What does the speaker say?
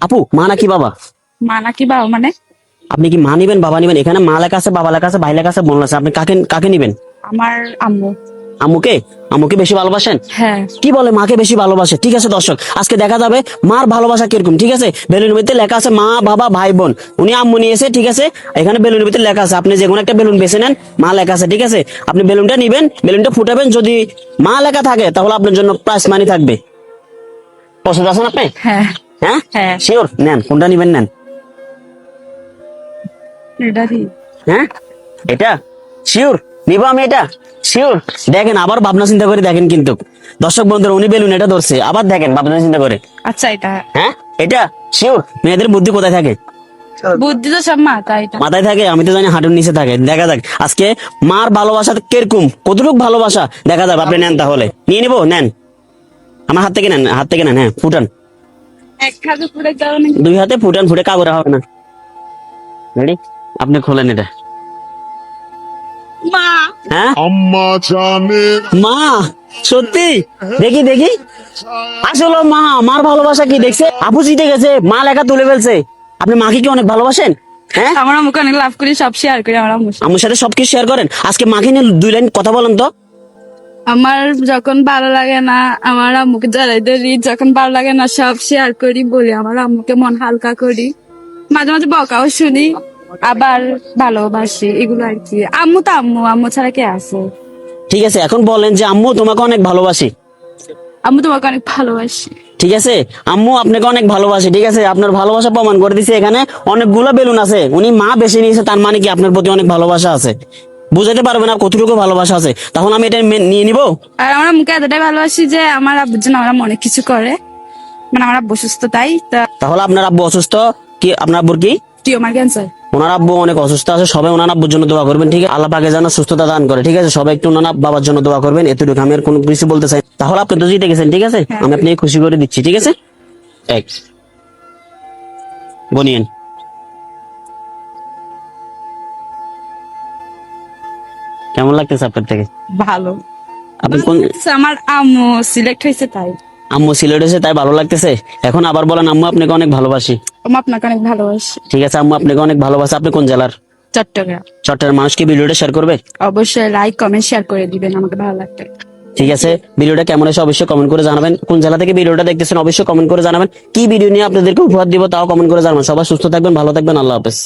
আপু মা নাকি বাবা? মা নাকি বাবা মানে? আপনি কি মা নিবেন বাবা নিবেন? এখানে মা লেখা আছে, বাবা লেখা আছে, ভাই লেখা আছে, বোন লেখা আছে, আপনি কাকে কাকে নিবেন? আমার আম্মু। আম্মুকে? আম্মুকে বেশি ভালোবাসেন? হ্যাঁ। কি বলে মাকে বেশি ভালোবাসে? ঠিক আছে দর্শক, আজকে দেখা যাবে মার ভালোবাসা কিরকম। ঠিক আছে, বেলুনের ভিতরে লেখা আছে মা বাবা ভাই বোন, উনি আম্মু নিয়েছে। ঠিক আছে, এখানে বেলুনের ভিতরে লেখা আছে, আপনি যে কোনো একটা বেলুন বেছে নেন, মা লেখা আছে। ঠিক আছে, আপনি বেলুনটা নিবেন, বেলুনটা ফুটাবেন, যদি মা লেখা থাকে তাহলে আপনার জন্য প্রাইস মানি থাকবে। পছন্দ আছেন আপনি? হ্যাঁ। হ্যাঁ হ্যাঁ। শিওর? নেন, কোনটা নিবেন নেন। এটা কি? হ্যাঁ এটা শিওর নিবো আমি, এটা শিওর। দেখেন আবার ভাবনা চিন্তা করে দেখেন, কিন্তু দর্শক বন্ধুরা উনি বেলুন এটা ধরছে, আবার দেখেন ভাবনা চিন্তা করে। আচ্ছা এটা হ্যাঁ এটা শিওর? মেয়েদের বুদ্ধি কোথায় থাকে? বুদ্ধি তো সব মাথায়। এটা মাথায় থাকে? আমি তো জানি হাঁটুর নিচে থাকে। দেখা যাক আজকে মার ভালোবাসা কিরকম, কতটুকু ভালোবাসা দেখা যাবে। আপনি নেন তাহলে, নিয়ে নিবো, নেন আমার হাত থেকে নেন, হাত থেকে নেন। হ্যাঁ ফুটান, এক হাতে পুরো যাও না। দুই হাতে ফুটান, ফুটে কাগড়ে হবে না। রেডি? আপনি খোলেন এটা। মা। হ্যাঁ আম্মা জানে মা, সত্যি? দেখি দেখি, আসলে মা, মার ভালোবাসা কি দেখছে? আপু জিতে গেছে, মা লেখা তুলে ফেলছে। আপনি মাকে কি অনেক ভালোবাসেন? হ্যাঁ আমার আম্মুকে অনেক লাভ করি, সব শেয়ার করি আমার আম্মুর সাথে। আমার সাথে সবকিছু শেয়ার করেন। আজকে মাকে নিয়ে দুই লাইন কথা বলেন তো। আমার যখন ভালো লাগে না আমার আম্মুকে জ্বালাই ধরি, যখন ভালো লাগে না সব শেয়ার করি, বলি আমার আম্মুকে, মন হালকা করি, মাঝে মাঝে বকাও শুনি, আবার ভালোবাসি, এগুলো আর কি। আম্মু তো আম্মু, আম্মু ছাড়া কে আছে? ঠিক আছে, এখন বলেন যে আম্মু তোমাকে অনেক ভালোবাসি। আম্মু তোমাকে অনেক ভালোবাসি। ঠিক আছে, আম্মু আপনাকে অনেক ভালোবাসি। ঠিক আছে, আপনার ভালোবাসা প্রমাণ করে দিছে, এখানে অনেকগুলো বেলুন আছে, উনি মা বেছে নিয়েছে, তার মানে কি আপনার প্রতি অনেক ভালোবাসা আছে। বুঝাতে পারবেন আর কতটুকু ভালোবাসা আছে? তখন আমি এটা নিয়ে নিবো। আর আমার আম্মুকে এতটাই ভালোবাসি যে আমার আব্বুর জন্য আমার আম্মু অনেক কিছু করে, মানে আমার আব্বু অসুস্থ তাই তা তাহলে আপনার আব্বু অসুস্থ? কি আপনার আব্বুর কি? Tumour cancer. ওনার আব্বু অনেক অসুস্থ আছে, সবাই ওনার আব্বুর জন্য দোয়া করবেন। ঠিক আছে, আল্লাহ পাকে যেন সুস্থতা দান করে। ঠিক আছে, সবাই একটু ওনার বাবার জন্য দোয়া করবেন, এতটুকু আমি আর কোনো কিছু বলতে চাই। তাহলে আপনি তো জিতে গেছেন। ঠিক আছে, হ্যাঁ। আমি আপনাকে খুশি করে দিচ্ছি। ঠিক আছে, এক বনিয়েন। কেমন লাগতেছে আপনার থেকে? ভালো। আপনি কোন? আমার আম্মু সিলেক্ট হয়েছে তাই। আম্মু সিলেট এসে তাই ভালো লাগতেছে? এখন আবার বলেন আম্মু আপনাকে অনেক ভালোবাসি। আম্মু আপনাকে অনেক ভালোবাসি। ঠিক আছে আম্মু আপনাকে অনেক ভালোবাসে। আপনি কোন জেলার? চট্টগ্রাম। চট্টগ্রামের মানুষকে ভিডিওটা শেয়ার করবে? অবশ্যই লাইক কমেন্ট শেয়ার করে দিবেন, আমাকে ভালো লাগবে। ঠিক আছে, ভিডিওটা কেমন হয়েছে অবশ্যই কমেন্ট করে জানাবেন। কোন জেলা থেকে ভিডিওটা দেখতেছেন অবশ্যই কমেন্ট করে জানাবেন। কি ভিডিও নিয়ে আপনাদেরকে উপহার দিব তাও কমেন্ট করে জানাবেন। সবাই সুস্থ থাকবেন, ভালো থাকবেন, আল্লাহ হাফেজ।